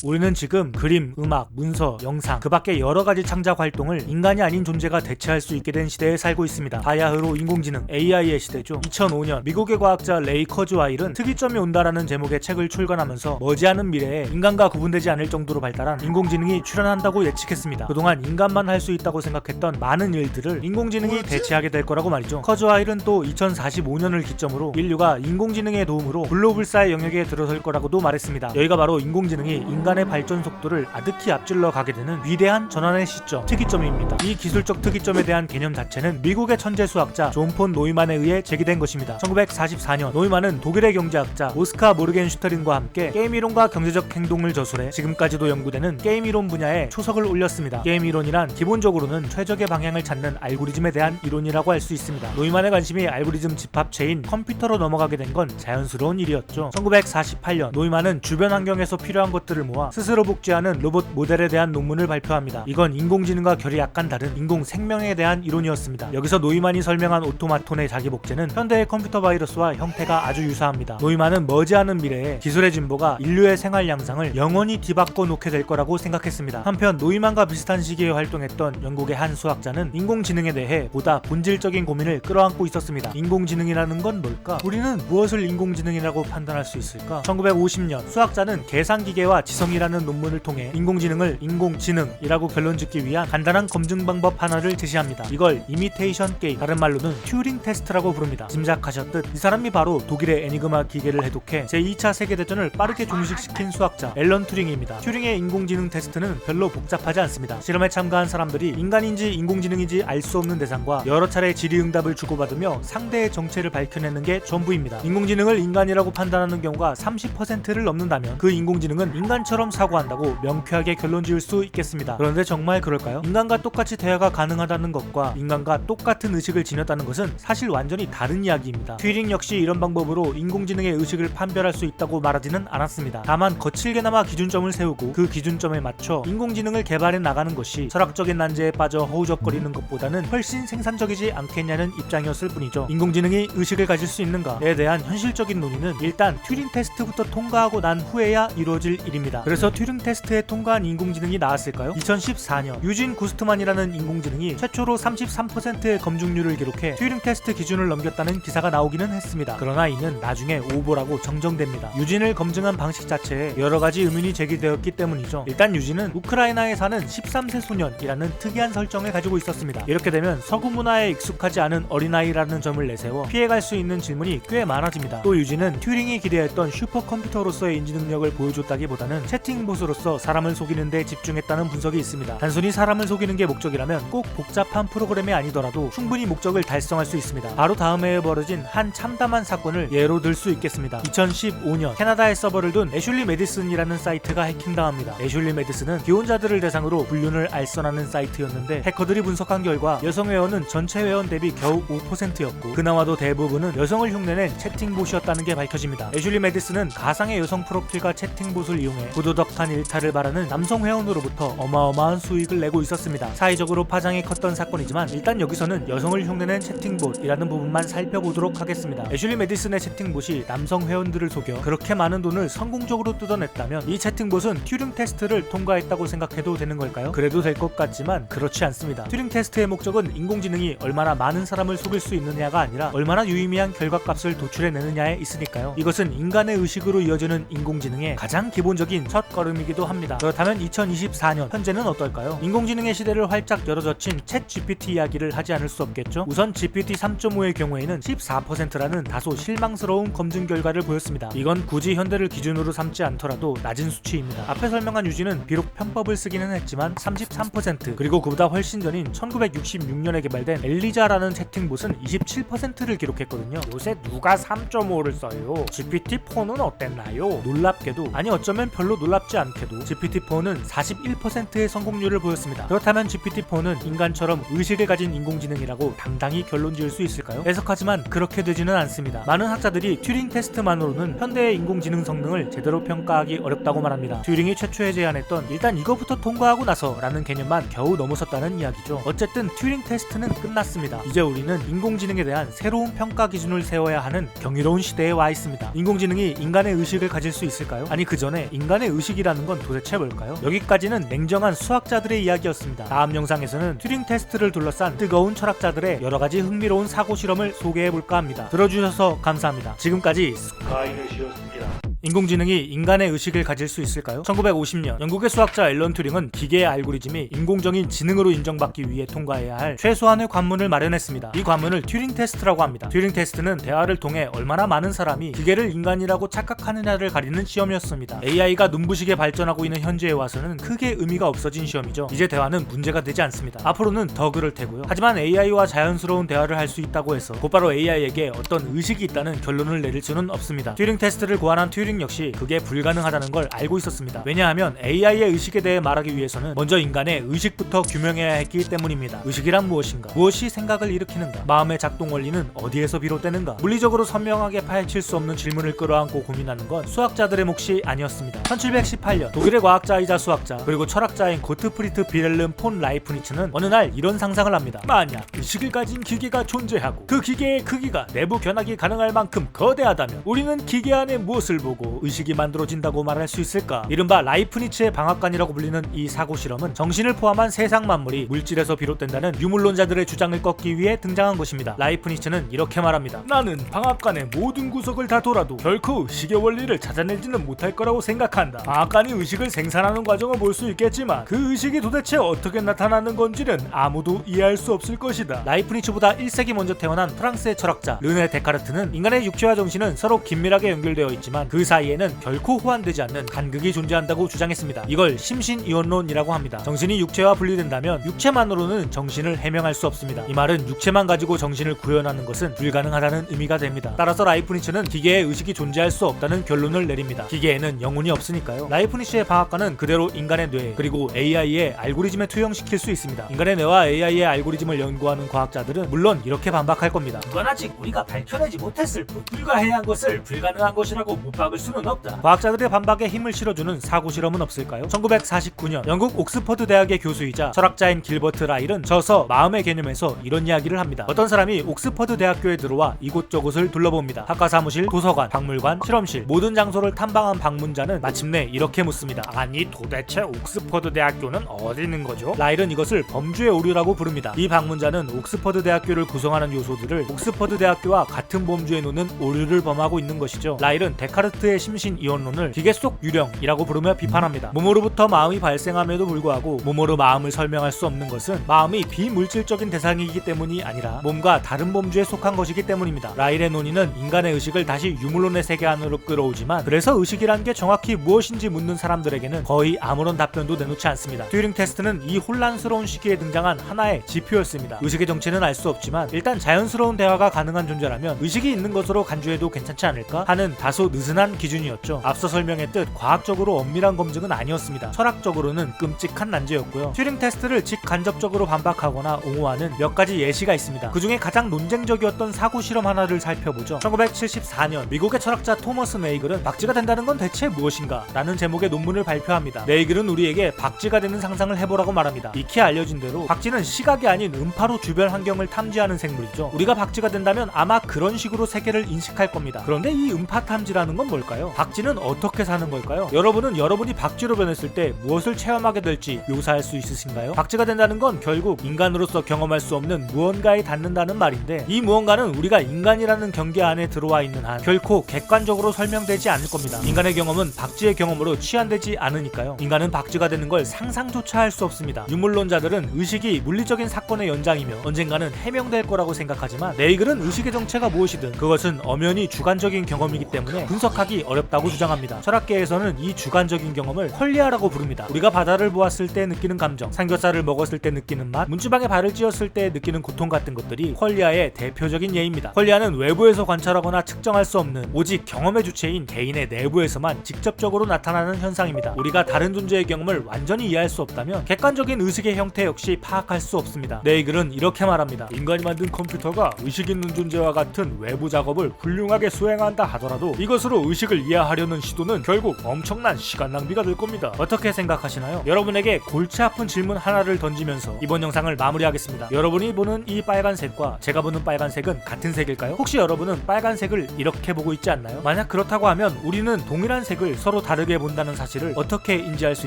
우리는 지금 그림, 음악, 문서, 영상 그 밖에 여러가지 창작 활동을 인간이 아닌 존재가 대체할 수 있게 된 시대에 살고 있습니다. 바야흐로 인공지능 AI의 시대죠. 2005년 미국의 과학자 레이 커즈와일은 특이점이 온다라는 제목의 책을 출간하면서 머지않은 미래에 인간과 구분되지 않을 정도로 발달한 인공지능이 출현한다고 예측했습니다. 그동안 인간만 할 수 있다고 생각했던 많은 일들을 인공지능이 대체하게 될 거라고 말이죠. 커즈와일은 또 2045년을 기점으로 인류가 인공지능의 도움으로 글로벌사의 영역에 들어설 거라고도 말했습니다. 여기가 바로 인공지능이 인간의 발전 속도를 아득히 앞질러 가게 되는 위대한 전환의 시점, 특이점입니다. 이 기술적 특이점에 대한 개념 자체는 미국의 천재 수학자 존 폰 노이만에 의해 제기된 것입니다. 1944년 노이만은 독일의 경제학자 오스카 모르겐슈터린과 함께 게임 이론과 경제적 행동을 저술해 지금까지도 연구되는 게임 이론 분야에 초석을 올렸습니다. 게임 이론이란 기본적으로는 최적의 방향을 찾는 알고리즘에 대한 이론이라고 할 수 있습니다. 노이만의 관심이 알고리즘 집합체인 컴퓨터로 넘어가게 된 건 자연스러운 일이었죠. 1948년 노이만은 주변 환경에서 필요한 것들을 모아 스스로 복제하는 로봇 모델에 대한 논문을 발표합니다. 이건 인공지능과 결이 약간 다른 인공 생명에 대한 이론이었습니다. 여기서 노이만이 설명한 오토마톤의 자기 복제는 현대의 컴퓨터 바이러스와 형태가 아주 유사합니다. 노이만은 머지않은 미래에 기술의 진보가 인류의 생활 양상을 영원히 뒤바꿔 놓게 될 거라고 생각했습니다. 한편 노이만과 비슷한 시기에 활동했던 영국의 한 수학자는 인공지능에 대해 보다 본질적인 고민을 끌어안고 있었습니다. 인공지능이라는 건 뭘까? 우리는 무엇을 인공지능이라고 판단할 수 있을까? 1950년 수학자는 계산기계와 지성이라는 논문을 통해 인공지능을 인공지능이라고 결론짓기 위한 간단한 검증 방법 하나를 제시합니다. 이걸 이미테이션 게임, 다른 말로는 튜링 테스트라고 부릅니다. 짐작하셨듯 이 사람이 바로 독일의 애니그마 기계를 해독해 제2차 세계대전을 빠르게 종식시킨 수학자 앨런 튜링입니다. 튜링의 인공지능 테스트는 별로 복잡하지 않습니다. 실험에 참가한 사람들이 인간인지 인공지능인지 알 수 없는 대상과 여러 차례 질의응답을 주고받으며 상대의 정체를 밝혀내는 게 전부입니다. 인공지능을 인간이라고 판단하는 경우가 30%를 넘는다면 그 인공지능은 인간처럼 사고한다고 명쾌하게 결론 지을 수 있겠습니다. 그런데 정말 그럴까요? 인간과 똑같이 대화가 가능하다는 것과 인간과 똑같은 의식을 지녔다는 것은 사실 완전히 다른 이야기입니다. 튜링 역시 이런 방법으로 인공지능의 의식을 판별할 수 있다고 말하지는 않았습니다. 다만 거칠게나마 기준점을 세우고 그 기준점에 맞춰 인공지능을 개발해 나가는 것이 철학적인 난제에 빠져 허우적거리는 것보다는 훨씬 생산적이지 않겠냐는 입장이었을 뿐이죠. 인공지능이 의식을 가질 수 있는가에 대한 현실적인 논의는 일단 튜링 테스트부터 통과하고 난 후에야 이루어질 일입니다. 그래서 튜링 테스트에 통과한 인공지능이 나왔을까요? 2014년 유진 구스트만이라는 인공지능이 최초로 33%의 검증률을 기록해 튜링 테스트 기준을 넘겼다는 기사가 나오기는 했습니다. 그러나 이는 나중에 오보라고 정정됩니다. 유진을 검증한 방식 자체에 여러가지 의문이 제기되었기 때문이죠. 일단 유진은 우크라이나에 사는 13세 소년이라는 특이한 설정을 가지고 있었습니다. 이렇게 되면 서구 문화에 익숙하지 않은 어린아이라는 점을 내세워 피해갈 수 있는 질문이 꽤 많아집니다. 또 유진은 튜링이 기대했던 슈퍼컴퓨터로서의 인지 능력을 보여줬다기보다는 채팅봇으로서 사람을 속이는 데 집중했다는 분석이 있습니다. 단순히 사람을 속이는 게 목적이라면 꼭 복잡한 프로그램이 아니더라도 충분히 목적을 달성할 수 있습니다. 바로 다음 해에 벌어진 한 참담한 사건을 예로 들 수 있겠습니다. 2015년 캐나다에 서버를 둔 애슐리 메디슨이라는 사이트가 해킹당합니다. 애슐리 메디슨은 기혼자들을 대상으로 불륜을 알선하는 사이트였는데 해커들이 분석한 결과 여성 회원은 전체 회원 대비 겨우 5%였고 그나마도 대부분은 여성을 흉내낸 채팅봇이었다는 게 밝혀집니다. 애슐리 메디슨은 가상의 여성 프로필과 채팅봇을 이용해 부도덕한 일탈을 바라는 남성 회원으로부터 어마어마한 수익을 내고 있었습니다. 사회적으로 파장이 컸던 사건이지만 일단 여기서는 여성을 흉내낸 채팅봇이라는 부분만 살펴보도록 하겠습니다. 애슐리 메디슨의 채팅봇이 남성 회원들을 속여 그렇게 많은 돈을 성공적으로 뜯어냈다면 이 채팅봇은 튜링 테스트를 통과했다고 생각해도 되는 걸까요? 그래도 될 것 같지만 그렇지 않습니다. 튜링 테스트의 목적은 인공지능이 얼마나 많은 사람을 속일 수 있느냐가 아니라 얼마나 유의미한 결과값을 도출해내느냐에 있으니까요. 이것은 인간의 의식으로 이어지는 인공지능의 가장 기본적인 첫걸음이기도 합니다. 그렇다면 2024년 현재는 어떨까요? 인공지능의 시대를 활짝 열어젖힌 챗 GPT 이야기를 하지 않을 수 없겠죠? 우선 GPT 3.5의 경우에는 14%라는 다소 실망스러운 검증 결과를 보였습니다. 이건 굳이 현대를 기준으로 삼지 않더라도 낮은 수치입니다. 앞에 설명한 유지는 비록 편법을 쓰기는 했지만 33%, 그리고 그보다 훨씬 전인 1966년에 개발된 엘리자라는 채팅봇은 27%를 기록했거든요. 요새 누가 3.5를 써요? GPT-4는 어땠나요? 놀랍게도, 아니 어쩌면 별로 놀랍지 않게도 GPT-4는 41%의 성공률을 보였습니다. 그렇다면 GPT-4는 인간처럼 의식을 가진 인공지능이라고 당당히 결론 지을 수 있을까요? 애석하지만 그렇게 되지는 않습니다. 많은 학자들이 튜링 테스트만으로는 현대의 인공지능 성능을 제대로 평가하기 어렵다고 말합니다. 튜링이 최초에 제안했던 일단 이거부터 통과하고 나서 라는 개념만 겨우 넘어섰다는 이야기죠. 어쨌든 튜링 테스트는 끝났습니다. 이제 우리는 인공지능에 대한 새로운 평가 기준을 세워야 하는 경이로운 시대에 와 있습니다. 인공지능이 인간의 의식을 가질 수 있을까요? 아니 그 전에 인간의 의식이라는 건 도대체 뭘까요? 여기까지는 냉정한 수학자들의 이야기였습니다. 다음 영상에서는 튜링 테스트를 둘러싼 뜨거운 철학자들의 여러가지 흥미로운 사고 실험을 소개해볼까 합니다. 들어주셔서 감사합니다. 지금까지 스카이넷이었습니다. 인공지능이 인간의 의식을 가질 수 있을까요? 1950년 영국의 수학자 앨런 튜링은 기계의 알고리즘이 인공적인 지능으로 인정받기 위해 통과해야 할 최소한의 관문을 마련했습니다. 이 관문을 튜링 테스트라고 합니다. 튜링 테스트는 대화를 통해 얼마나 많은 사람이 기계를 인간이라고 착각하느냐를 가리는 시험이었습니다. AI가 눈부시게 발전하고 있는 현재에 와서는 크게 의미가 없어진 시험이죠. 이제 대화는 문제가 되지 않습니다. 앞으로는 더 그럴 테고요. 하지만 AI와 자연스러운 대화를 할 수 있다고 해서 곧바로 AI에게 어떤 의식이 있다는 결론을 내릴 수는 없습니다. 튜링 테스트를 고안한 튜링 역시 그게 불가능하다는 걸 알고 있었습니다. 왜냐하면 AI의 의식에 대해 말하기 위해서는 먼저 인간의 의식부터 규명해야 했기 때문입니다. 의식이란 무엇인가? 무엇이 생각을 일으키는가? 마음의 작동 원리는 어디에서 비롯되는가? 물리적으로 선명하게 파헤칠 수 없는 질문을 끌어안고 고민하는 건 수학자들의 몫이 아니었습니다. 1718년 독일의 과학자이자 수학자 그리고 철학자인 고트프리트 빌헬름 폰 라이프니츠는 어느 날 이런 상상을 합니다. 만약 의식을 가진 기계가 존재하고 그 기계의 크기가 내부 견학이 가능할 만큼 거대하다면 우리는 기계 안에 무엇을 보고 의식이 만들어진다고 말할 수 있을까? 이른바 라이프니츠의 방앗간이라고 불리는 이 사고 실험은 정신을 포함한 세상 만물이 물질에서 비롯된다는 유물론자들의 주장을 꺾기 위해 등장한 것입니다. 라이프니츠는 이렇게 말합니다. 나는 방앗간의 모든 구석을 다 돌아도 결코 의식의 원리를 찾아내지는 못할 거라고 생각한다. 방앗간이 의식을 생산하는 과정을 볼 수 있겠지만 그 의식이 도대체 어떻게 나타나는 건지는 아무도 이해할 수 없을 것이다. 라이프니츠보다 1세기 먼저 태어난 프랑스의 철학자 르네 데카르트는 인간의 육체와 정신은 서로 긴밀하게 연결되어 있지만 그 사이에는 결코 호환되지 않는 간극이 존재한다고 주장했습니다. 이걸 심신이원론이라고 합니다. 정신이 육체와 분리된다면 육체만으로는 정신을 해명할 수 없습니다. 이 말은 육체만 가지고 정신을 구현하는 것은 불가능하다는 의미가 됩니다. 따라서 라이프니츠는 기계의 의식이 존재할 수 없다는 결론을 내립니다. 기계에는 영혼이 없으니까요. 라이프니츠의 방앗간은 그대로 인간의 뇌 그리고 AI의 알고리즘에 투영시킬 수 있습니다. 인간의 뇌와 AI의 알고리즘을 연구하는 과학자들은 물론 이렇게 반박할 겁니다. 그건 아직 우리가 밝혀내지 못했을 뿐 불가해한 것을 불가능한 것이라고 못 박을 수는 없다. 과학자들의 반박에 힘을 실어주는 사고 실험은 없을까요? 1949년 영국 옥스퍼드 대학의 교수이자 철학자인 길버트 라일은 저서 마음의 개념에서 이런 이야기를 합니다. 어떤 사람이 옥스퍼드 대학교에 들어와 이곳저곳을 둘러봅니다. 학과 사무실, 도서관, 박물관, 실험실 모든 장소를 탐방한 방문자는 마침내 이렇게 묻습니다. 아니 도대체 옥스퍼드 대학교는 어디 있는 거죠? 라일은 이것을 범주의 오류라고 부릅니다. 이 방문자는 옥스퍼드 대학교를 구성하는 요소들을 옥스퍼드 대학교와 같은 범주에 놓는 오류를 범하고 있는 것이죠. 라일은 데카르트의 심신이원론을 기계 속 유령이라고 부르며 비판합니다. 몸으로부터 마음이 발생함에도 불구하고 몸으로 마음을 설명할 수 없는 것은 마음이 비물질적인 대상이기 때문이 아니라 몸과 다른 범주에 속한 것이기 때문입니다. 라일의 논의는 인간의 의식을 다시 유물론의 세계 안으로 끌어오지만 그래서 의식이란 게 정확히 무엇인지 묻는 사람들에게는 거의 아무런 답변도 내놓지 않습니다. 튜링 테스트는 이 혼란스러운 시기에 등장한 하나의 지표였습니다. 의식의 정체는 알 수 없지만 일단 자연스러운 대화가 가능한 존재라면 의식이 있는 것으로 간주해도 괜찮지 않을까 하는 다소 느슨한 기준이었죠. 앞서 설명했듯 과학적으로 엄밀한 검증은 아니었습니다. 철학적으로는 끔찍한 난제였고요. 튜링 테스트를 직간접적으로 반박하거나 옹호하는 몇 가지 예시가 있습니다. 그 중에 가장 논쟁적이었던 사고 실험 하나를 살펴보죠. 1974년 미국의 철학자 토머스 네이글은 박쥐가 된다는 건 대체 무엇인가? 라는 제목의 논문을 발표합니다. 네이글은 우리에게 박쥐가 되는 상상을 해보라고 말합니다. 익히 알려진 대로 박쥐는 시각이 아닌 음파로 주변 환경을 탐지하는 생물이죠. 우리가 박쥐가 된다면 아마 그런 식으로 세계를 인식할 겁니다. 그런데 이 음파 탐지라는 건 뭘까요? 박쥐는 어떻게 사는 걸까요? 여러분은 여러분이 박쥐로 변했을 때 무엇을 체험하게 될지 묘사할 수 있으신가요? 박쥐가 된다는 건 결국 인간으로서 경험할 수 없는 무언가에 닿는다는 말인데 이 무언가는 우리가 인간이라는 경계 안에 들어와 있는 한 결코 객관적으로 설명되지 않을 겁니다. 인간의 경험은 박쥐의 경험으로 치환되지 않으니까요. 인간은 박쥐가 되는 걸 상상조차 할 수 없습니다. 유물론자들은 의식이 물리적인 사건의 연장이며 언젠가는 해명될 거라고 생각하지만 네이글은 의식의 정체가 무엇이든 그것은 엄연히 주관적인 경험이기 때문에 분석하기 어렵다고 주장합니다. 철학계에서는 이 주관적인 경험을 퀄리아라고 부릅니다. 우리가 바다를 보았을 때 느끼는 감정, 삼겹살을 먹었을 때 느끼는 맛, 문지방에 발을 찧었을 때 느끼는 고통 같은 것들이 퀄리아의 대표적인 예입니다. 퀄리아는 외부에서 관찰하거나 측정할 수 없는 오직 경험의 주체인 개인의 내부에서만 직접적으로 나타나는 현상입니다. 우리가 다른 존재의 경험을 완전히 이해할 수 없다면 객관적인 의식의 형태 역시 파악할 수 없습니다. 네이글은 이렇게 말합니다. 인간이 만든 컴퓨터가 의식 있는 존재와 같은 외부 작업을 훌륭하게 수행한다 하더라도 이것으로 의식 의식을 이해하려는 시도는 결국 엄청난 시간 낭비가 될 겁니다. 어떻게 생각하시나요? 여러분에게 골치 아픈 질문 하나를 던지면서 이번 영상을 마무리하겠습니다. 여러분이 보는 이 빨간색과 제가 보는 빨간색은 같은 색일까요? 혹시 여러분은 빨간색을 이렇게 보고 있지 않나요? 만약 그렇다고 하면 우리는 동일한 색을 서로 다르게 본다는 사실을 어떻게 인지할 수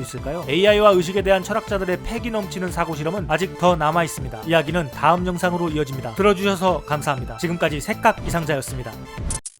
있을까요? AI와 의식에 대한 철학자들의 패기 넘치는 사고 실험은 아직 더 남아 있습니다. 이야기는 다음 영상으로 이어집니다. 들어주셔서 감사합니다. 지금까지 색각 이상자였습니다.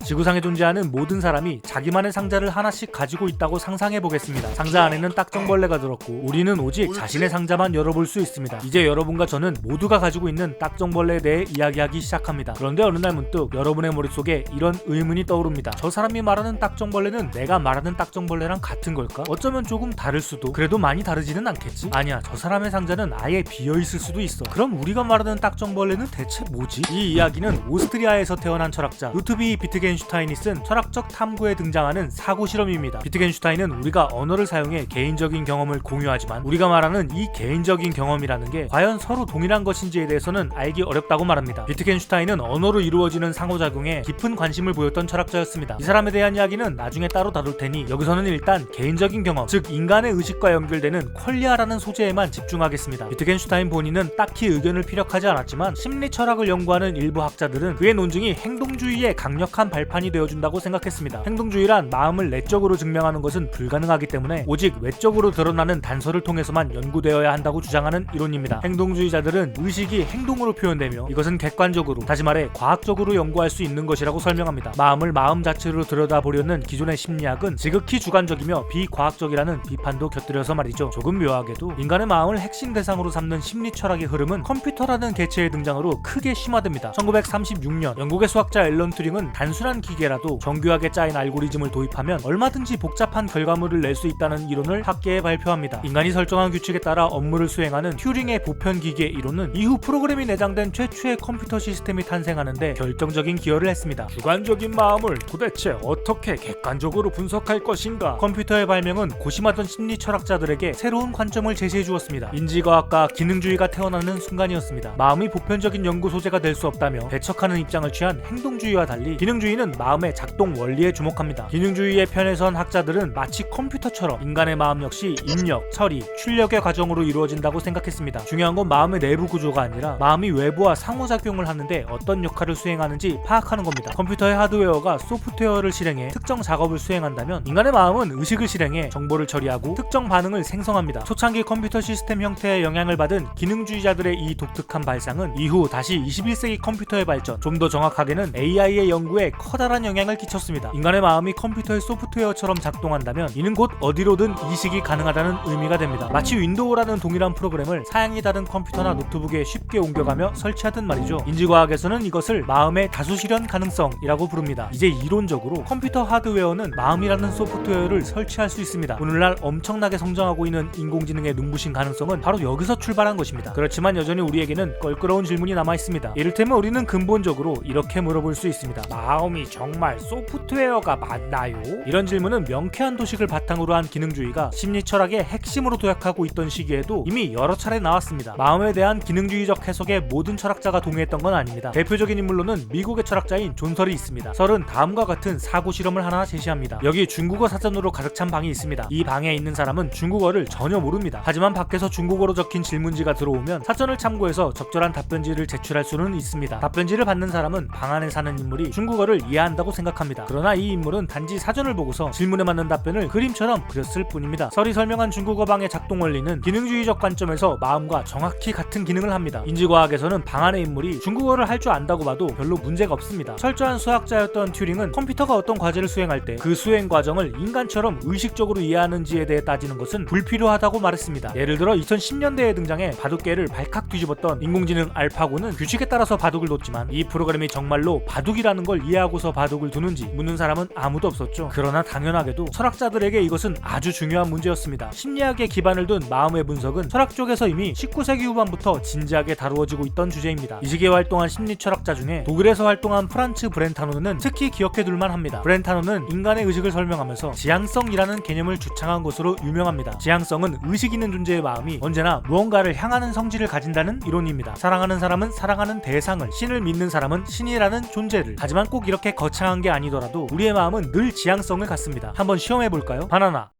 지구상에 존재하는 모든 사람이 자기만의 상자를 하나씩 가지고 있다고 상상해 보겠습니다. 상자 안에는 딱정벌레가 들었고 우리는 오직 자신의 상자만 열어볼 수 있습니다. 이제 여러분과 저는 모두가 가지고 있는 딱정벌레에 대해 이야기하기 시작합니다. 그런데 어느 날 문득 여러분의 머릿속에 이런 의문이 떠오릅니다. 저 사람이 말하는 딱정벌레는 내가 말하는 딱정벌레랑 같은 걸까? 어쩌면 조금 다를 수도. 그래도 많이 다르지는 않겠지? 아니야, 저 사람의 상자는 아예 비어있을 수도 있어. 그럼 우리가 말하는 딱정벌레는 대체 뭐지? 이 이야기는 오스트리아에서 태어난 철학자 루트비 비트겐슈타인이 쓴 철학적 탐구에 등장하는 사고 실험입니다. 비트겐슈타인은 우리가 언어를 사용해 개인적인 경험을 공유하지만 우리가 말하는 이 개인적인 경험이라는 게 과연 서로 동일한 것인지에 대해서는 알기 어렵다고 말합니다. 비트겐슈타인은 언어로 이루어지는 상호작용에 깊은 관심을 보였던 철학자였습니다. 이 사람에 대한 이야기는 나중에 따로 다룰 테니 여기서는 일단 개인적인 경험, 즉 인간의 의식과 연결되는 퀄리아라는 소재에만 집중하겠습니다. 비트겐슈타인 본인은 딱히 의견을 피력하지 않았지만 심리 철학을 연구하는 일부 학자들은 그의 논증이 행동주의의 강력한 발판이 되어준다고 생각했습니다. 행동주의란 마음을 내적으로 증명하는 것은 불가능하기 때문에 오직 외적으로 드러나는 단서를 통해서만 연구되어야 한다고 주장하는 이론입니다. 행동주의자들은 의식이 행동으로 표현되며 이것은 객관적으로, 다시 말해 과학적으로 연구할 수 있는 것이라고 설명합니다. 마음을 마음 자체로 들여다보려는 기존의 심리학은 지극히 주관적이며 비과학적이라는 비판도 곁들여서 말이죠. 조금 묘하게도 인간의 마음을 핵심 대상으로 삼는 심리 철학의 흐름은 컴퓨터라는 개체의 등장으로 크게 심화됩니다. 1936년 영국의 수학자 앨런 튜링은 단순한 기계라도 정교하게 짜인 알고리즘을 도입하면 얼마든지 복잡한 결과물을 낼 수 있다는 이론을 학계에 발표합니다. 인간이 설정한 규칙에 따라 업무를 수행하는 튜링의 보편 기계 이론은 이후 프로그램이 내장된 최초의 컴퓨터 시스템이 탄생하는데 결정적인 기여를 했습니다. 주관적인 마음을 도대체 어떻게 객관적으로 분석할 것인가? 컴퓨터의 발명은 고심하던 심리 철학자들에게 새로운 관점을 제시해 주었습니다. 인지과학과 기능주의가 태어나는 순간이었습니다. 마음이 보편적인 연구 소재가 될 수 없다며 배척하는 입장을 취한 행동주의와 달리 기능주의는 마음의 작동 원리에 주목합니다. 기능주의의 편에 선 학자들은 마치 컴퓨터처럼 인간의 마음 역시 입력, 처리, 출력의 과정으로 이루어진다고 생각했습니다. 중요한 건 마음의 내부 구조가 아니라 마음이 외부와 상호작용을 하는데 어떤 역할을 수행하는지 파악하는 겁니다. 컴퓨터의 하드웨어가 소프트웨어를 실행해 특정 작업을 수행한다면 인간의 마음은 의식을 실행해 정보를 처리하고 특정 반응을 생성합니다. 초창기 컴퓨터 시스템 형태에 영향을 받은 기능주의자들의 이 독특한 발상은 이후 다시 21세기 컴퓨터의 발전, 좀 더 정확하게는 AI의 연구에 커다란 영향을 끼쳤습니다. 인간의 마음이 컴퓨터의 소프트웨어처럼 작동한다면 이는 곧 어디로든 이식이 가능하다는 의미가 됩니다. 마치 윈도우라는 동일한 프로그램을 사양이 다른 컴퓨터나 노트북에 쉽게 옮겨가며 설치하듯 말이죠. 인지과학에서는 이것을 마음의 다수실현 가능성이라고 부릅니다. 이제 이론적으로 컴퓨터 하드웨어는 마음이라는 소프트웨어를 설치할 수 있습니다. 오늘날 엄청나게 성장하고 있는 인공지능의 눈부신 가능성은 바로 여기서 출발한 것입니다. 그렇지만 여전히 우리에게는 껄끄러운 질문이 남아있습니다. 이를테면 우리는 근본적으로 이렇게 물어볼 수 있습니다. 마음이 정말 소프트웨어가 맞나요? 이런 질문은 명쾌한 도식을 바탕으로 한 기능주의가 심리 철학의 핵심으로 도약하고 있던 시기에도 이미 여러 차례 나왔습니다. 마음에 대한 기능주의적 해석에 모든 철학자가 동의했던 건 아닙니다. 대표적인 인물로는 미국의 철학자인 존설이 있습니다. 설은 다음과 같은 사고 실험을 하나 제시합니다. 여기 중국어 사전으로 가득 찬 방이 있습니다. 이 방에 있는 사람은 중국어를 전혀 모릅니다. 하지만 밖에서 중국어로 적힌 질문지가 들어오면 사전을 참고해서 적절한 답변지를 제출할 수는 있습니다. 답변지를 받는 사람은 방 안에 사는 인물이 중국어를 이해한다고 생각합니다. 그러나 이 인물은 단지 사전을 보고서 질문에 맞는 답변을 그림처럼 그렸을 뿐입니다. 설이 설명한 중국어 방의 작동 원리는 기능주의적 관점에서 마음과 정확히 같은 기능을 합니다. 인지과학에서는 방 안의 인물이 중국어를 할 줄 안다고 봐도 별로 문제가 없습니다. 철저한 수학자였던 튜링은 컴퓨터가 어떤 과제를 수행할 때 그 수행 과정을 인간처럼 의식적으로 이해하는지에 대해 따지는 것은 불필요하다고 말했습니다. 예를 들어 2010년대에 등장해 바둑계를 발칵 뒤집었던 인공지능 알파고는 규칙에 따라서 바둑을 뒀지만 이 프로그램이 정말로 바둑이라는 걸 이해하고서 바둑을 두는지 묻는 사람은 아무도 없었죠. 그러나 당연하게도 철학자들에게 이것은 아주 중요한 문제였습니다. 심리학에 기반을 둔 마음의 분석은 철학 쪽에서 이미 19세기 후반부터 진지하게 다루어지고 있던 주제입니다. 이 시기에 활동한 심리 철학자 중에 독일에서 활동한 프란츠 브렌타노는 특히 기억해둘만 합니다. 브렌타노는 인간의 의식을 설명하면서 지향성이라는 개념을 주창한 것으로 유명합니다. 지향성은 의식 있는 존재의 마음이 언제나 무언가를 향하는 성질을 가진다는 이론입니다. 사랑하는 사람은 사랑하는 대상을, 신을 믿는 사람은 신이라는 존재를. 하지만 꼭 이렇게 그렇게 거창한 게 아니더라도 우리의 마음은 늘 지향성을 갖습니다. 한번 시험해볼까요? 바나나.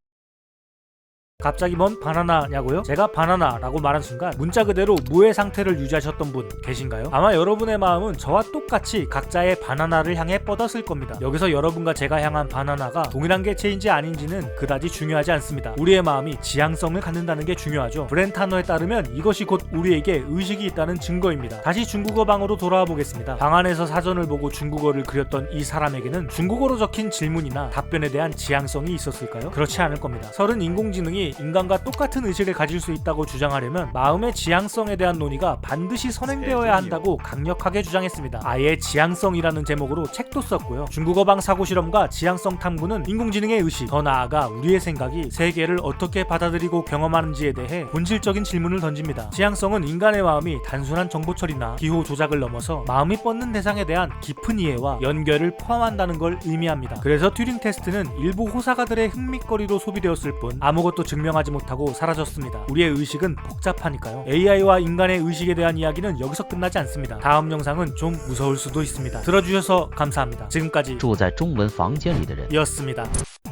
갑자기 뭔 바나나냐고요? 제가 바나나라고 말한 순간 문자 그대로 무의 상태를 유지하셨던 분 계신가요? 아마 여러분의 마음은 저와 똑같이 각자의 바나나를 향해 뻗었을 겁니다. 여기서 여러분과 제가 향한 바나나가 동일한 개체인지 아닌지는 그다지 중요하지 않습니다. 우리의 마음이 지향성을 갖는다는 게 중요하죠. 브렌타너에 따르면 이것이 곧 우리에게 의식이 있다는 증거입니다. 다시 중국어 방으로 돌아와 보겠습니다. 방 안에서 사전을 보고 중국어를 그렸던 이 사람에게는 중국어로 적힌 질문이나 답변에 대한 지향성이 있었을까요? 그렇지 않을 겁니다. 설은 인공지능이 인간과 똑같은 의식을 가질 수 있다고 주장하려면 마음의 지향성에 대한 논의가 반드시 선행되어야 한다고 강력하게 주장했습니다. 아예 지향성이라는 제목으로 책도 썼고요. 중국어방 사고실험과 지향성 탐구는 인공지능의 의식, 더 나아가 우리의 생각이 세계를 어떻게 받아들이고 경험하는지에 대해 본질적인 질문을 던집니다. 지향성은 인간의 마음이 단순한 정보 처리나 기호 조작을 넘어서 마음이 뻗는 대상에 대한 깊은 이해와 연결을 포함한다는 걸 의미합니다. 그래서 튜링 테스트는 일부 호사가들의 흥미거리로 소비되었을 뿐 아무것도 증명하지 못하고 사라졌습니다. 우리의 의식은 복잡하니까요. AI와 인간의 의식에 대한 이야기는 여기서 끝나지 않습니다. 다음 영상은 좀 무서울 수도 있습니다. 들어주셔서 감사합니다. 지금까지 住在中文房间里的人。 이었습니다.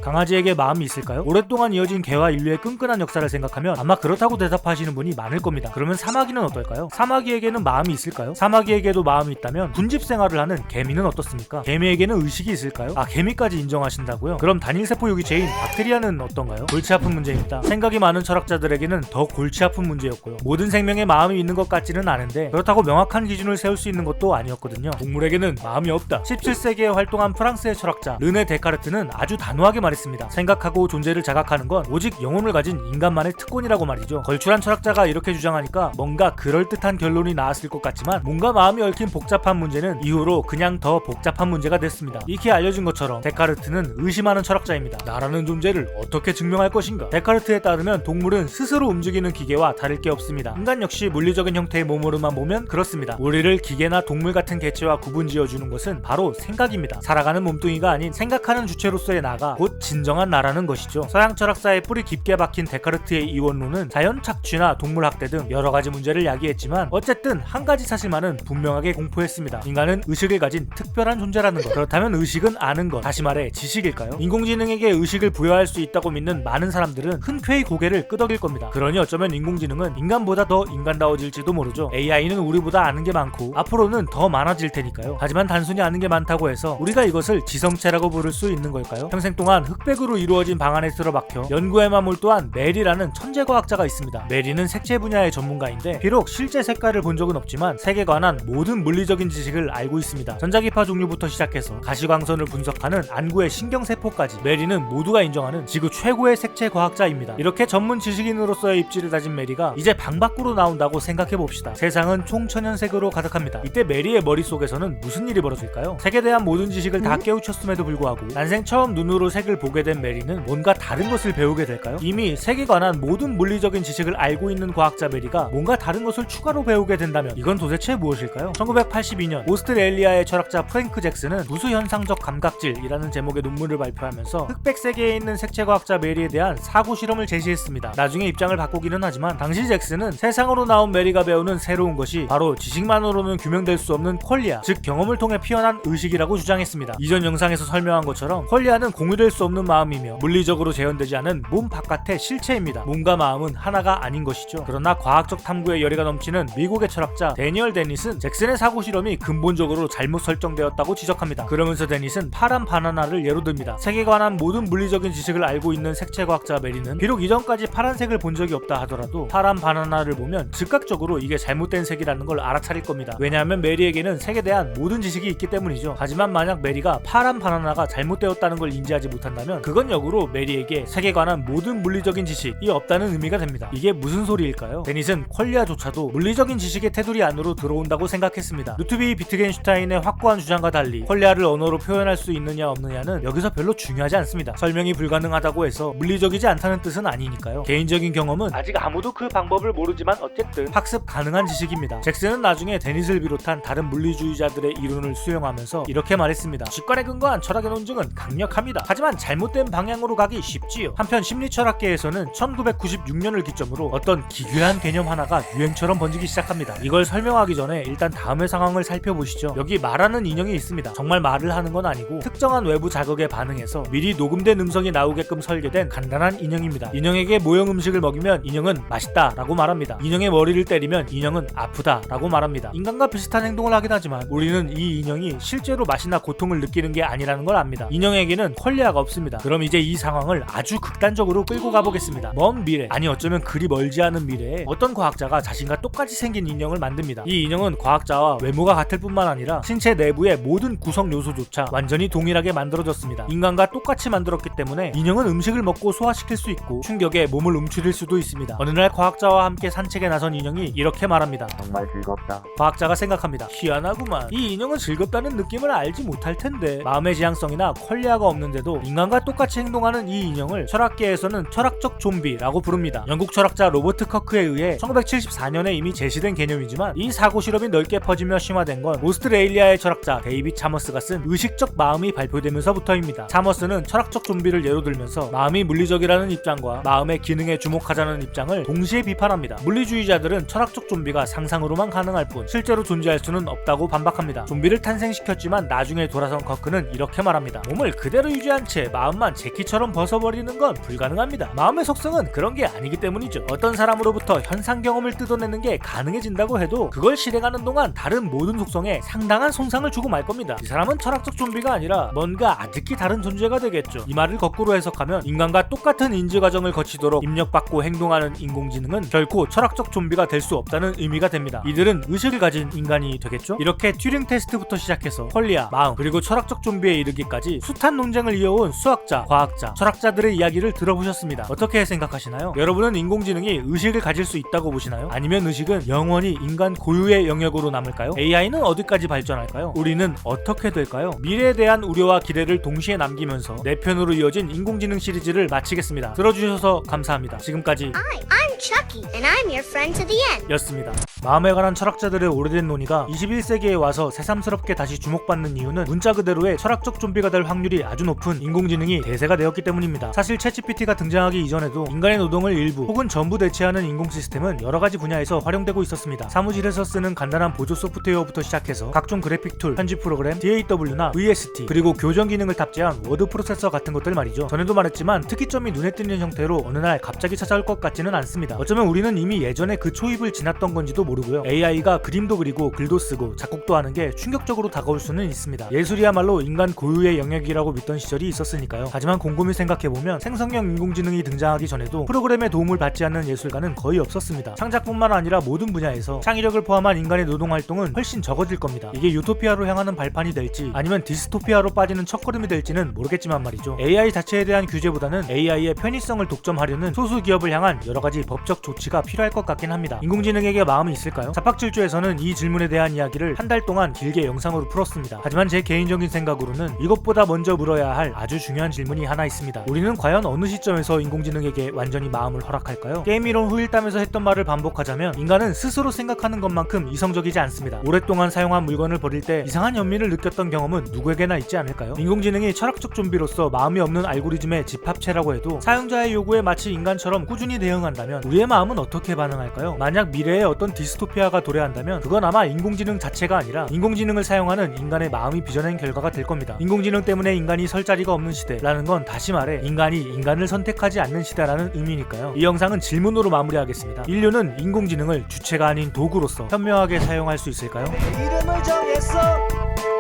강아지에게 마음이 있을까요? 오랫동안 이어진 개와 인류의 끈끈한 역사를 생각하면 아마 그렇다고 대답하시는 분이 많을 겁니다. 그러면 사마귀는 어떨까요? 사마귀에게는 마음이 있을까요? 사마귀에게도 마음이 있다면 군집 생활을 하는 개미는 어떻습니까? 개미에게는 의식이 있을까요? 아, 개미까지 인정하신다고요? 그럼 단일세포 유기체인 박테리아는 어떤가요? 골치 아픈 문제입니다. 생각이 많은 철학자들에게는 더 골치 아픈 문제였고요. 모든 생명에 마음이 있는 것 같지는 않은데 그렇다고 명확한 기준을 세울 수 있는 것도 아니었거든요. 동물에게는 마음이 없다. 17세기에 활동한 프랑스의 철학자 르네 데카르트는 아주 단호하게 말했습니다. 생각하고 존재를 자각하는 건 오직 영혼을 가진 인간만의 특권이라고 말이죠. 걸출한 철학자가 이렇게 주장하니까 뭔가 그럴듯한 결론이 나왔을 것 같지만 뭔가 마음이 얽힌 복잡한 문제는 이후로 그냥 더 복잡한 문제가 됐습니다. 익히 알려진 것처럼 데카르트는 의심하는 철학자입니다. 나라는 존재를 어떻게 증명할 것인가? 데카르트에 따르면 동물은 스스로 움직이는 기계와 다를 게 없습니다. 인간 역시 물리적인 형태의 몸으로만 보면 그렇습니다. 우리를 기계나 동물 같은 개체와 구분지어주는 것은 바로 생각입니다. 살아가는 몸뚱이가 아닌 생각하는 주체로서의 나가 곧 진정한 나라는 것이죠. 서양 철학사에 뿌리 깊게 박힌 데카르트의 이원론은 자연 착취나 동물 학대 등 여러 가지 문제를 야기했지만 어쨌든 한 가지 사실만은 분명하게 공포했습니다. 인간은 의식을 가진 특별한 존재라는 것. 그렇다면 의식은 아는 것, 다시 말해 지식일까요? 인공지능에게 의식을 부여할 수 있다고 믿는 많은 사람들은 흔쾌히 고개를 끄덕일 겁니다. 그러니 어쩌면 인공지능은 인간보다 더 인간다워질지도 모르죠. AI는 우리보다 아는 게 많고 앞으로는 더 많아질 테니까요. 하지만 단순히 아는 게 많다고 해서 우리가 이것을 지성체라고 부를 수 있는 걸까요? 평생 동안 흑백으로 이루어진 방 안에 들어박혀 연구에만 몰두한 메리라는 천재과학자가 있습니다. 메리는 색채 분야의 전문가인데 비록 실제 색깔을 본 적은 없지만 색에 관한 모든 물리적인 지식을 알고 있습니다. 전자기파 종류부터 시작해서 가시광선을 분석하는 안구의 신경세포까지 메리는 모두가 인정하는 지구 최고의 색채 과학자입니다. 이렇게 전문 지식인으로서의 입지를 다진 메리가 이제 방 밖으로 나온다고 생각해봅시다. 세상은 총천연색으로 가득합니다. 이때 메리의 머릿속에서는 무슨 일이 벌어질까요? 색에 대한 모든 지식을 다 깨우쳤음에도 불구하고 난생 처음 눈으로 색을 보게 된 메리는 뭔가 다른 것을 배우게 될까요? 이미 색에 관한 모든 물리적인 지식을 알고 있는 과학자 메리가 뭔가 다른 것을 추가로 배우게 된다면 이건 도대체 무엇일까요? 1982년 오스트레일리아의 철학자 프랭크 잭슨은 무수현상적 감각질이라는 제목의 논문을 발표하면서 흑백 세계에 있는 색채과학자 메리에 대한 사고 실험을 제시했습니다. 나중에 입장을 바꾸기는 하지만 당시 잭슨은 세상으로 나온 메리가 배우는 새로운 것이 바로 지식만으로는 규명될 수 없는 퀄리아, 즉 경험을 통해 피어난 의식이라고 주장했습니다. 이전 영상에서 설명한 것처럼 퀄리아는 공유될 수 없는 마음이며 물리적으로 재현되지 않은 몸 바깥의 실체입니다. 몸과 마음은 하나가 아닌 것이죠. 그러나 과학적 탐구에 열의가 넘치는 미국의 철학자 데니얼 데닛은 잭슨의 사고 실험이 근본적으로 잘못 설정되었다고 지적합니다. 그러면서 데닛은 파란 바나나를 예로 듭니다. 색에 관한 모든 물리적인 지식을 알고 있는 색채과학자 메리는 비록 이전까지 파란색을 본 적이 없다 하더라도 파란 바나나를 보면 즉각적으로 이게 잘못된 색이라는 걸 알아차릴 겁니다. 왜냐하면 메리에게는 색에 대한 모든 지식이 있기 때문이죠. 하지만 만약 메리가 파란 바나나가 잘못되었다는 걸 인지하지 못한다면 그건 역으로 메리에게 색에 관한 모든 물리적인 지식이 없다는 의미가 됩니다. 이게 무슨 소리일까요? 데닛은 퀄리아조차도 물리적인 지식의 테두리 안으로 들어온다고 생각했습니다. 루트비 비트겐슈타인의 확고한 주장과 달리 퀄리아를 언어로 표현할 수 있느냐 없느냐는 여기서 별로 중요하지 않습니다. 설명이 불가능하다고 해서 물리적이지 않다는 뜻은 아니니까요. 개인적인 경험은 아직 아무도 그 방법을 모르지만 어쨌든 학습 가능한 지식입니다. 잭슨은 나중에 데닛을 비롯한 다른 물리주의자들의 이론을 수용하면서 이렇게 말했습니다. 직관에 근거한 철학의 논증은 강력합니다. 하지만 잘못된 방향으로 가기 쉽지요. 한편 심리철학계에서는 1996년을 기점으로 어떤 기괴한 개념 하나가 유행처럼 번지기 시작합니다. 이걸 설명하기 전에 일단 다음의 상황을 살펴보시죠. 여기 말하는 인형이 있습니다. 정말 말을 하는 건 아니고 특정한 외부 자극에 반응해서 미리 녹음된 음성이 나오게끔 설계된 간단한 인형입니다. 인형에게 모형 음식을 먹이면 인형은 맛있다 라고 말합니다. 인형의 머리를 때리면 인형은 아프다 라고 말합니다. 인간과 비슷한 행동을 하긴 하지만 우리는 이 인형이 실제로 맛이나 고통을 느끼는 게 아니라는 걸 압니다. 인형에게는 퀄리아가 없습니다. 그럼 이제 이 상황을 아주 극단적으로 끌고 가보겠습니다. 먼 미래, 아니 어쩌면 그리 멀지 않은 미래에 어떤 과학자가 자신과 똑같이 생긴 인형을 만듭니다. 이 인형은 과학자와 외모가 같을 뿐만 아니라 신체 내부의 모든 구성 요소조차 완전히 동일하게 만들어졌습니다. 인간과 똑같이 만들었기 때문에 인형은 음식을 먹고 소화시킬 수 있고 충격에 몸을 움츠릴 수도 있습니다. 어느 날 과학자와 함께 산책에 나선 인형이 이렇게 말합니다. 정말 즐겁다. 과학자가 생각합니다. 희한하구만. 이 인형은 즐겁다는 느낌을 알지 못할 텐데. 마음의 지향성이나 퀄리아가 없는데도 인간과 똑같이 행동하는 이 인형을 철학계에서는 철학적 좀비라고 부릅니다. 영국 철학자 로버트 커크에 의해 1974년에 이미 제시된 개념이지만 이 사고 실험이 넓게 퍼지며 심화된 건 오스트레일리아의 철학자 데이빗 차머스가 쓴 의식적 마음이 발표되면서부터입니다. 차머스는 철학적 좀비를 예로 들면서 마음이 물리적이라는 입장과 마음의 기능에 주목하자는 입장을 동시에 비판합니다. 물리주의자들은 철학적 좀비가 상상으로만 가능할 뿐 실제로 존재할 수는 없다고 반박합니다. 좀비를 탄생시켰지만 나중에 돌아선 커크는 이렇게 말합니다. 몸을 그대로 유지한 채 마음만 재키처럼 벗어버리는 건 불가능합니다. 마음의 속성은 그런 게 아니기 때문이죠. 어떤 사람으로부터 현상 경험을 뜯어내는 게 가능해진다고 해도 그걸 실행하는 동안 다른 모든 속성에 상당한 손상을 주고 말 겁니다. 이 사람은 철학적 좀비가 아니라 뭔가 아득히 다른 존재가 되겠죠. 이 말을 거꾸로 해석하면 인간과 똑같은 인지 과정을 거치도록 입력받고 행동하는 인공지능은 결코 철학적 좀비가 될 수 없다는 의미가 됩니다. 이들은 의식을 가진 인간이 되겠죠? 이렇게 튜링 테스트부터 시작해서 퀄리아, 마음, 그리고 철학적 좀비에 이르기까지 숱한 논쟁을 이어온 수학자, 과학자, 철학자들의 이야기를 들어보셨습니다. 어떻게 생각하시나요? 여러분은 인공지능이 의식을 가질 수 있다고 보시나요? 아니면 의식은 영원히 인간 고유의 영역으로 남을까요? AI는 어디까지 발전할까요? 우리는 어떻게 될까요? 미래에 대한 우려와 기대를 동시에 남기면서 4편으로 이어진 인공지능 시리즈를 마치겠습니다. 들어주셔서 감사합니다. 지금까지 I'm Chucky, and I'm your friend to the end. 였습니다. 마음에 관한 철학자들의 오래된 논의가 21세기에 와서 새삼스럽게 다시 주목받는 이유는 문자 그대로의 철학적 좀비가 될 확률이 아주 높은 인공지능이 대세가 되었기 때문입니다. 사실 챗GPT가 등장하기 이전에도 인간의 노동을 일부 혹은 전부 대체하는 인공 시스템은 여러가지 분야에서 활용되고 있었습니다. 사무실에서 쓰는 간단한 보조 소프트웨어부터 시작해서 각종 그래픽 툴, 편집 프로그램, DAW나 VST, 그리고 교정 기능을 탑재한 워드 프로세서 같은 것들 말이죠. 전에도 말했지만 특이점이 눈에 띄는 형태로 어느 날 갑자기 찾아올 것 같지는 않습니다. 어쩌면 우리는 이미 예전에 그 초입을 지났던 건지도 모르고요. AI가 그림도 그리고 글도 쓰고 작곡도 하는 게 충격적으로 다가올 수는 있습니다. 예술이야말로 인간 고유의 영역이라고 믿던 시절이 있었으니까요. 하지만 곰곰이 생각해보면 생성형 인공지능이 등장하기 전에도 프로그램의 도움을 받지 않는 예술가는 거의 없었습니다. 창작뿐만 아니라 모든 분야에서 창의력을 포함한 인간의 노동활동은 훨씬 적어질 겁니다. 이게 유토피아로 향하는 발판이 될지 아니면 디스토피아로 빠지는 첫걸음이 될지는 모르겠지만 말이죠. AI 자체에 대한 규제보다는 AI의 편의성을 독점하려는 소수 기업을 향한 여러가지 법적 조치가 필요할 것 같긴 합니다. 인공지능에게 마음이 있을까요? 자팍질주에서는 이 질문에 대한 이야기를 한 달 동안 길게 영상으로 풀었습니다. 하지만 제 개인적인 생각으로는 이것보다 먼저 물어야 할 아주 중요한 질문이 하나 있습니다. 우리는 과연 어느 시점에서 인공지능에게 완전히 마음을 허락할까요? 게임이론 후일담에서 했던 말을 반복하자면 인간은 스스로 생각하는 것만큼 이성적이지 않습니다. 오랫동안 사용한 물건을 버릴 때 이상한 연민을 느꼈던 경험은 누구에게나 있지 않을까요? 인공지능이 철학적 좀비로서 마음이 없는 알고리즘의 집합체라고 해도 사용자의 요구에 마치 인간처럼 꾸준히 대응한다면 우리의 마음은 어떻게 반응할까요? 만약 미래에 어떤 디스토피아가 도래한다면 그건 아마 인공지능 자체가 아니라 인공지능을 사용하는 인간의 마음이 빚어낸 결과가 될 겁니다. 인공지능 때문에 인간이 설 자리가 없는 시대라는 건 다시 말해 인간이 인간을 선택하지 않는 시대라는 의미니까요. 이 영상은 질문으로 마무리하겠습니다. 인류는 인공지능을 주체가 아닌 도구로서 현명하게 사용할 수 있을까요? 내 이름을 정했어,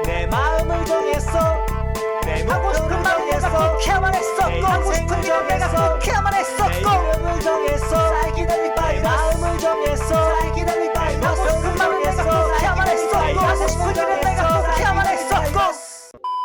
내 마음을 정했어, 내 하고 싶은 말 내가 그렇게만 했었고, 하고 싶은 일 내가 그렇게만 했었고, 내 이름을 정했어.